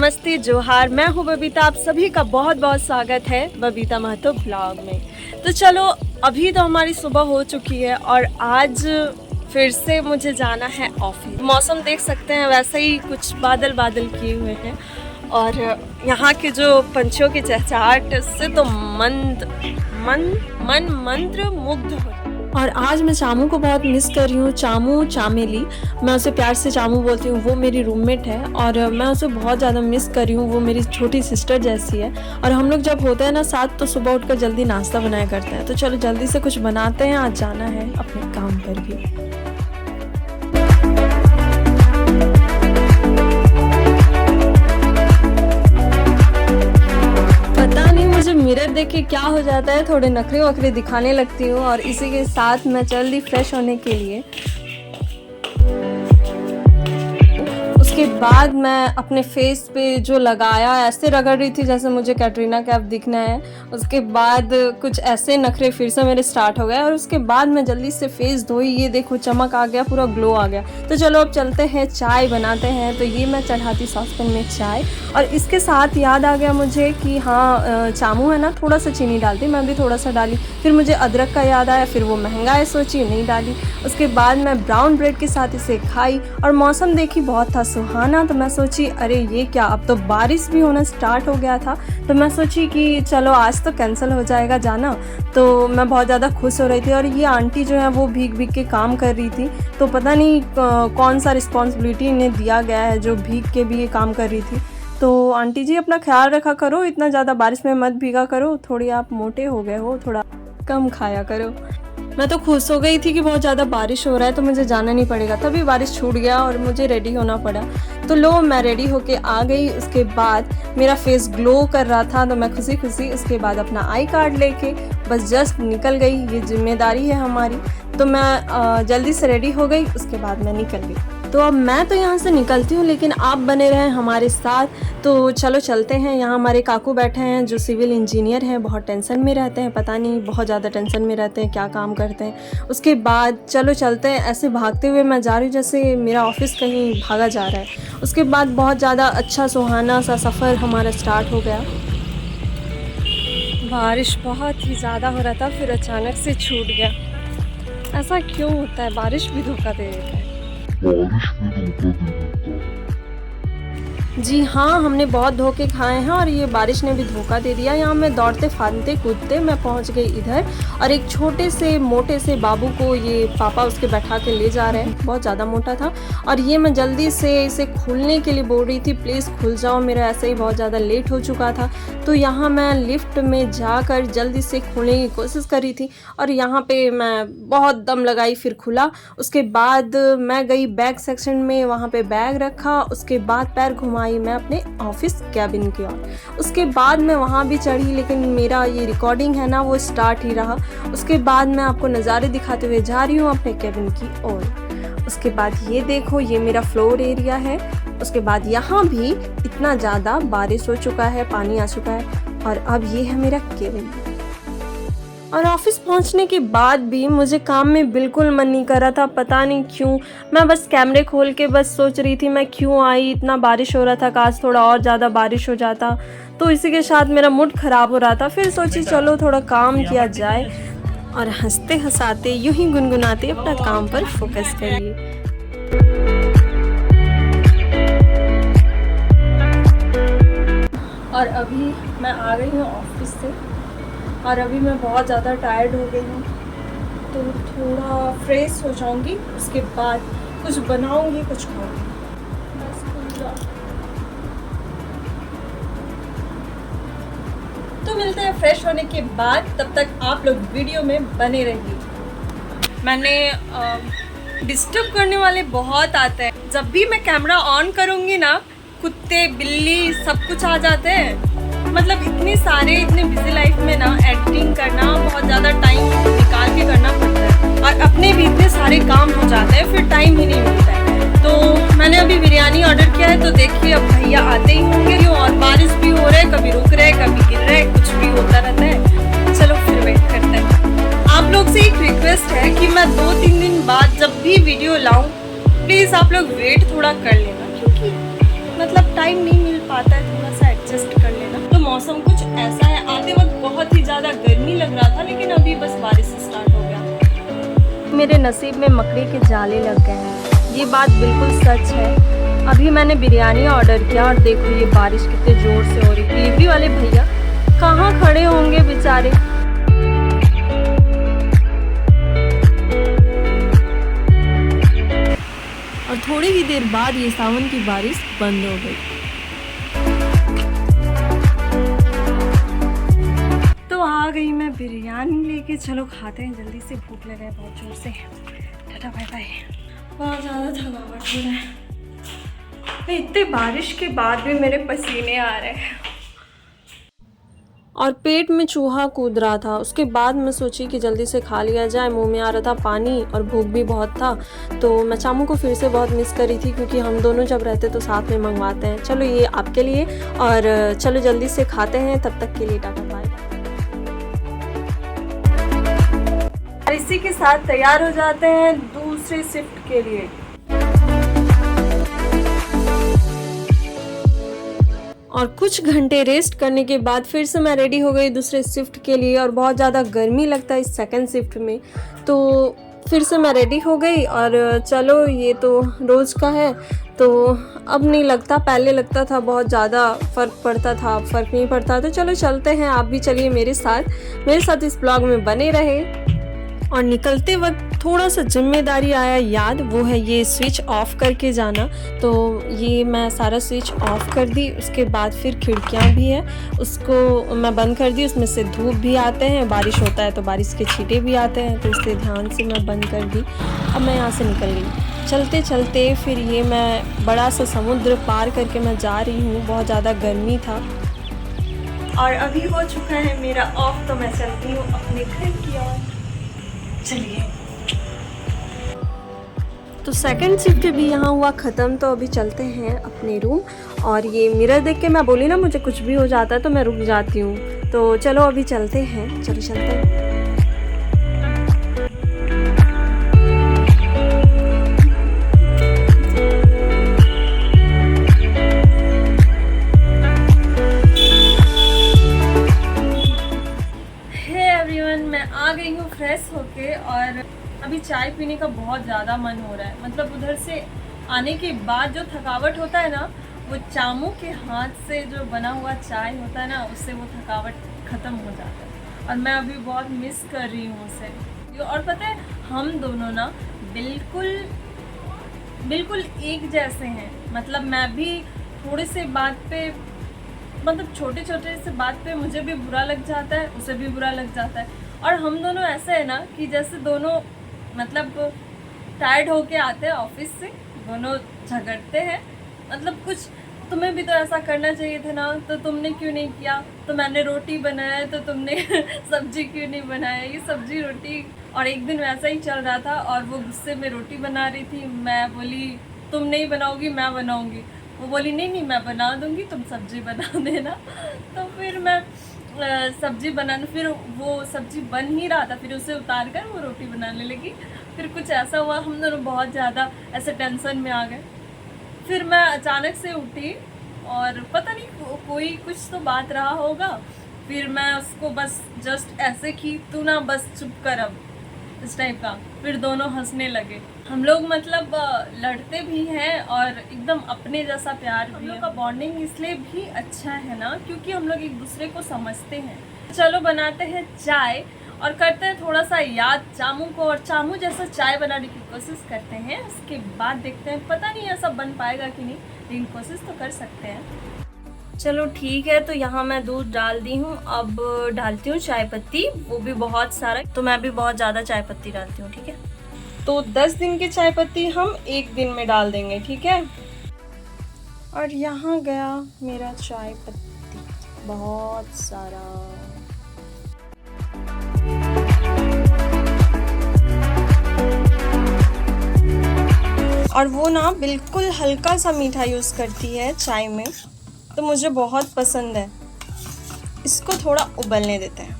नमस्ते जोहार, मैं हूँ बबीता। आप सभी का बहुत बहुत स्वागत है बबीता महतो ब्लॉग में। तो चलो, अभी तो हमारी सुबह हो चुकी है और आज फिर से मुझे जाना है ऑफिस। मौसम देख सकते हैं वैसे ही कुछ बादल बादल किए हुए हैं और यहाँ के जो पंछियों की चहचहाट से तो मन मंत्र मुग्ध हो। और आज मैं चामू को बहुत मिस कर रही हूँ। चामू चामेली, मैं उसे प्यार से चामू बोलती हूँ। वो मेरी रूममेट है और मैं उसे बहुत ज़्यादा मिस कर रही हूँ। वो मेरी छोटी सिस्टर जैसी है और हम लोग जब होते हैं ना साथ तो सुबह उठकर जल्दी नाश्ता बनाया करते हैं। तो चलो जल्दी से कुछ बनाते हैं, आज जाना है अपने काम पर भी। मिरर देख के क्या हो जाता है, थोड़े नखरे वखरे दिखाने लगती हूँ और इसी के साथ मैं चल दी फ्रेश होने के लिए। उसके बाद मैं अपने फेस पे जो लगाया ऐसे रगड़ रही थी जैसे मुझे कैटरीना कैफ दिखना है। उसके बाद कुछ ऐसे नखरे फिर से मेरे स्टार्ट हो गए और उसके बाद मैं जल्दी से फेस धोई। ये देखो चमक आ गया, पूरा ग्लो आ गया। तो चलो अब चलते हैं, चाय बनाते हैं। तो ये मैं चढ़ाती सॉसपैन में चाय और इसके साथ याद आ गया मुझे कि हाँ चामू है ना, थोड़ा सा चीनी डालती, मैं भी थोड़ा सा डाली। फिर मुझे अदरक का याद आया, फिर वो महंगा है सोची नहीं डाली। उसके बाद मैं ब्राउन ब्रेड के साथ इसे खाई और मौसम देखी बहुत था सुहाना। तो मैं सोची अरे ये क्या, अब तो बारिश भी होना स्टार्ट हो गया था। तो मैं सोची कि चलो आज तो कैंसिल हो जाएगा जाना। तो मैं बहुत ज़्यादा खुश हो रही थी और ये आंटी जो है वो भीग भीग के काम कर रही थी। तो पता नहीं कौन सा रिस्पॉन्सिबिलिटी इन्हें दिया गया है जो भीग के भी ये काम कर रही थी। तो आंटी जी अपना ख्याल रखा करो, इतना ज़्यादा बारिश में मत भीगा करो, थोड़ी आप मोटे हो गए हो, थोड़ा कम खाया करो। मैं तो खुश हो गई थी कि बहुत ज़्यादा बारिश हो रहा है तो मुझे जाना नहीं पड़ेगा। तभी बारिश छूट गया और मुझे रेडी होना पड़ा। तो लो मैं रेडी होके आ गई। उसके बाद मेरा फेस ग्लो कर रहा था तो मैं खुशी खुशी उसके बाद अपना आई कार्ड लेके बस जस्ट निकल गई। ये जिम्मेदारी है हमारी। तो मैं जल्दी से रेडी हो गई, उसके बाद मैं निकल गई। तो अब मैं तो यहाँ से निकलती हूँ लेकिन आप बने रहें हमारे साथ। तो चलो चलते हैं। यहाँ हमारे काकू बैठे हैं जो सिविल इंजीनियर हैं, बहुत टेंशन में रहते हैं, पता नहीं बहुत ज़्यादा टेंशन में रहते हैं, क्या काम करते हैं। उसके बाद चलो चलते हैं। ऐसे भागते हुए मैं जा रही हूँ जैसे मेरा ऑफिस कहीं भागा जा रहा है। उसके बाद बहुत ज़्यादा अच्छा सुहाना सा सफ़र हमारा स्टार्ट हो गया। बारिश बहुत ही ज़्यादा हो रहा था, फिर अचानक से छूट गया। ऐसा क्यों होता है, बारिश भी धोखा दे देता है। जी हाँ, हमने बहुत धोखे खाए हैं और ये बारिश ने भी धोखा दे दिया। यहाँ मैं दौड़ते फांदते कूदते मैं पहुँच गई इधर और एक छोटे से मोटे से बाबू को ये पापा उसके बैठा के ले जा रहे हैं। बहुत ज़्यादा मोटा था और ये मैं जल्दी से इसे खोलने के लिए बोल रही थी, प्लीज़ खुल जाओ, मेरा ऐसे ही बहुत ज़्यादा लेट हो चुका था। तो यहाँ मैं लिफ्ट में जाकर जल्दी से खोलने की कोशिश कर रही थी और यहाँ पे मैं बहुत दम लगाई, फिर खुला। उसके बाद मैं गई बैग सेक्शन में, वहाँ पे बैग रखा। उसके बाद पैर घुमाई मैं अपने ऑफिस कैबिन की ओर। उसके बाद मैं वहाँ भी चढ़ी लेकिन मेरा ये रिकॉर्डिंग है ना वो स्टार्ट ही रहा। उसके बाद मैं आपको नज़ारे दिखाते हुए जा रही हूँ अपने कैबिन की ओर। उसके बाद ये देखो, ये मेरा फ्लोर एरिया है। उसके बाद यहाँ भी इतना ज़्यादा बारिश हो चुका है, पानी आ चुका है और अब ये है मेरा कैबिन। और ऑफिस पहुंचने के बाद भी मुझे काम में बिल्कुल मन नहीं कर रहा था, पता नहीं क्यों। मैं बस कैमरे खोल के बस सोच रही थी मैं क्यों आई, इतना बारिश हो रहा था, काश थोड़ा और ज़्यादा बारिश हो जाता। तो इसी के साथ मेरा मूड ख़राब हो रहा था। फिर सोची चलो थोड़ा काम किया जाए और हंसते हंसाते यूं ही गुनगुनाते अपना काम पर फोकस करिए। और अभी मैं आ गई हूँ ऑफिस से और अभी मैं बहुत ज़्यादा टायर्ड हो गई हूँ तो थोड़ा फ्रेश हो जाऊँगी। उसके बाद कुछ बनाऊँगी, कुछ खाऊँगी। तो मिलते हैं फ्रेश होने के बाद, तब तक आप लोग वीडियो में बने रहिए। मैंने डिस्टर्ब करने वाले बहुत आते हैं। जब भी मैं कैमरा ऑन करूँगी ना, कुत्ते बिल्ली सब कुछ आ जाते हैं। मतलब इतने बिजी लाइफ में ना एडिटिंग करना बहुत ज़्यादा टाइम निकाल के करना पड़ता है और अपने भी इतने सारे काम हो जाते हैं, फिर टाइम ही नहीं मिलता है। तो मैंने अभी बिरयानी ऑर्डर किया है, तो देखिए अब भैया आते ही होंगे। और बारिश भी हो रहा है, कभी रुक रहा है कभी गिर रहा है, कुछ भी होता रहता है। चलो फिर वेट करते हैं। आप लोग से एक रिक्वेस्ट है कि मैं 2-3 दिन बाद जब भी वीडियो लाऊं, प्लीज़ आप लोग वेट थोड़ा कर लेना, क्योंकि मतलब टाइम नहीं मिल आता है थोड़ा सा एडजस्ट कर लेना। तो मौसम कुछ ऐसा है, आते वक्त बहुत ही ज़्यादा गर्मी लग रहा था, लेकिन अभी बस बारिश स्टार्ट हो गया। मेरे नसीब में मकड़ी के जाले लग गए हैं, ये बात बिल्कुल सच है। अभी मैंने बिरयानी ऑर्डर किया और देखो ये बारिश कितने ज़ोर से हो रही। डिलीवरी वाले भैया कहाँ खड़े होंगे बेचारे। और थोड़ी ही देर बाद ये सावन की बारिश बंद हो गई। तो आ गई मैं बिरयानी लेके, चलो खाते हैं जल्दी से, भूख लगा है बहुत जोर से। Tata bye bye. बहुत ज़्यादा थकावट हो रहा है, इतने बारिश के बाद भी मेरे पसीने आ रहे हैं और पेट में चूहा कूद रहा था। उसके बाद मैं सोची कि जल्दी से खा लिया जाए, मुंह में आ रहा था पानी और भूख भी बहुत था। तो मैं चामू को फिर से बहुत मिस कर रही थी, क्योंकि हम दोनों जब रहते तो साथ में मंगवाते हैं। चलो ये आपके लिए, और चलो जल्दी से खाते हैं, तब तक के लिए टाटा बाय। और इसी के साथ तैयार हो जाते हैं दूसरे शिफ्ट के लिए। और कुछ घंटे रेस्ट करने के बाद फिर से मैं रेडी हो गई दूसरे शिफ्ट के लिए। और बहुत ज़्यादा गर्मी लगता है इस सेकंड शिफ्ट में, तो फिर से मैं रेडी हो गई। और चलो ये तो रोज़ का है, तो अब नहीं लगता, पहले लगता था बहुत ज़्यादा फ़र्क पड़ता था, अब फ़र्क नहीं पड़ता। तो चलो चलते हैं, आप भी चलिए मेरे साथ इस ब्लॉग में बने रहे। और निकलते वक्त थोड़ा सा जिम्मेदारी आया याद, वो है ये स्विच ऑफ करके जाना। तो ये मैं सारा स्विच ऑफ कर दी। उसके बाद फिर खिड़कियाँ भी है, उसको मैं बंद कर दी। उसमें से धूप भी आते हैं, बारिश होता है तो बारिश के छींटे भी आते हैं, तो इससे ध्यान से मैं बंद कर दी। अब मैं यहाँ से निकल गई। चलते चलते फिर ये मैं बड़ा सा समुद्र पार करके मैं जा रही हूँ। बहुत ज़्यादा गर्मी था और अभी हो चुका है मेरा ऑफ, तो मैं चलती हूँ अपने घर की ओर। चलिए, तो सेकंड शिफ्ट भी यहाँ हुआ ख़त्म। तो अभी चलते हैं अपने रूम। और ये मिरर देख के मैं बोली ना, मुझे कुछ भी हो जाता है तो मैं रुक जाती हूँ। तो चलो अभी चलते हैं, चलो चलते हैं। मैं आ गई हूँ फ्रेश होके, और अभी चाय पीने का बहुत ज़्यादा मन हो रहा है। मतलब उधर से आने के बाद जो थकावट होता है ना, वो चामू के हाथ से जो बना हुआ चाय होता है ना, उससे वो थकावट ख़त्म हो जाता है। और मैं अभी बहुत मिस कर रही हूँ उसे। और पता है, हम दोनों ना बिल्कुल एक जैसे हैं। मतलब मैं भी थोड़े से बात पे, मतलब छोटे से बात पे मुझे भी बुरा लग जाता है, उसे भी बुरा लग जाता है। और हम दोनों ऐसे है ना कि जैसे दोनों मतलब टायर्ड होके आते हैं ऑफिस से, दोनों झगड़ते हैं। मतलब कुछ तुम्हें भी तो ऐसा करना चाहिए था ना, तो तुमने क्यों नहीं किया, तो मैंने रोटी बनाया तो तुमने सब्जी क्यों नहीं बनाया, ये सब्जी रोटी। और एक दिन वैसा ही चल रहा था, और वो गुस्से में रोटी बना रही थी। मैं बोली तुम नहीं बनाओगी, मैं बनाऊँगी। वो बोली नहीं मैं बना दूँगी, तुम सब्जी बना देना। तो फिर मैं सब्जी बनाने, फिर वो सब्जी बन ही रहा था, फिर उसे उतार कर वो रोटी बनाने लगी। फिर कुछ ऐसा हुआ, हम दोनों बहुत ज़्यादा ऐसे टेंशन में आ गए। फिर मैं अचानक से उठी, और पता नहीं कोई कुछ तो बात रहा होगा। फिर मैं उसको बस जस्ट ऐसे की, तू ना बस चुप कर अब, इस टाइप का। फिर दोनों हंसने लगे। हम लोग मतलब लड़ते भी हैं और एकदम अपने जैसा प्यार भी है। हम लोग का बॉन्डिंग इसलिए भी अच्छा है ना, क्योंकि हम लोग एक दूसरे को समझते हैं। चलो बनाते हैं चाय और करते हैं थोड़ा सा याद चामू को, और चामू जैसा चाय बनाने की कोशिश करते हैं। उसके बाद देखते हैं, पता नहीं ऐसा बन पाएगा कि नहीं, लेकिन कोशिश तो कर सकते हैं। चलो ठीक है, तो यहाँ मैं दूध डाल दी हूँ। अब डालती हूँ चाय पत्ती, वो भी बहुत सारा, तो मैं भी बहुत ज़्यादा चाय पत्ती डालती हूँ। ठीक है, तो 10 दिन की चाय पत्ती हम एक दिन में डाल देंगे। ठीक है, और यहाँ गया मेरा चाय पत्ती बहुत सारा। और वो ना बिल्कुल हल्का सा मीठा यूज़ करती है चाय में, तो मुझे बहुत पसंद है। इसको थोड़ा उबलने देते हैं।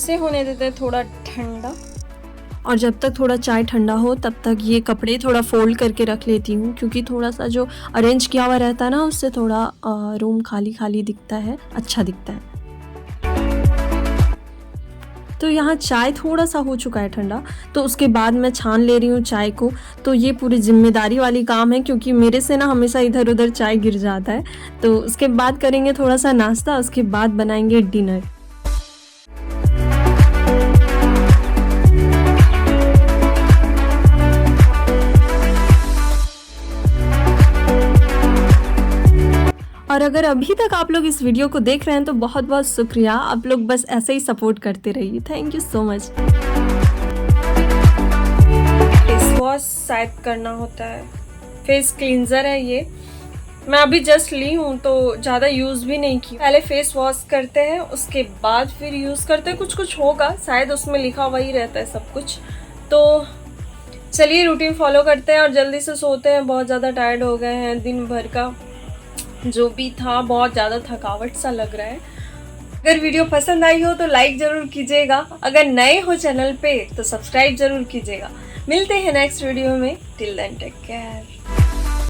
इसे होने देते हैं थोड़ा ठंडा, और जब तक थोड़ा चाय ठंडा हो तब तक ये कपड़े थोड़ा फोल्ड करके रख लेती हूँ, क्योंकि थोड़ा सा जो अरेंज किया हुआ रहता है ना उससे थोड़ा रूम खाली खाली दिखता है, अच्छा दिखता है। तो यहाँ चाय थोड़ा सा हो चुका है ठंडा, तो उसके बाद मैं छान ले रही हूँ चाय को। तो ये पूरी जिम्मेदारी वाली काम है, क्योंकि मेरे से ना हमेशा इधर उधर चाय गिर जाता है। तो उसके बाद करेंगे थोड़ा सा नाश्ता, उसके बाद बनाएंगे डिनर। और अगर अभी तक आप लोग इस वीडियो को देख रहे हैं तो बहुत बहुत शुक्रिया। आप लोग बस ऐसे ही सपोर्ट करते रहिए। Thank you so much. Face wash शायद करना होता है, फेस क्लींजर है ये, मैं अभी जस्ट ली हूँ तो ज़्यादा यूज़ भी नहीं की। पहले फेस वॉश करते हैं, उसके बाद फिर यूज़ करते हैं। कुछ कुछ होगा शायद, उसमें लिखा हुआ ही रहता है सब कुछ। तो चलिए रूटीन फॉलो करते हैं और जल्दी से सोते हैं। बहुत ज़्यादा टायर्ड हो गए हैं, दिन भर का जो भी था बहुत ज़्यादा थकावट सा लग रहा है। अगर वीडियो पसंद आई हो तो लाइक ज़रूर कीजिएगा, अगर नए हो चैनल पे तो सब्सक्राइब ज़रूर कीजिएगा। मिलते हैं नेक्स्ट वीडियो में। Till then take care.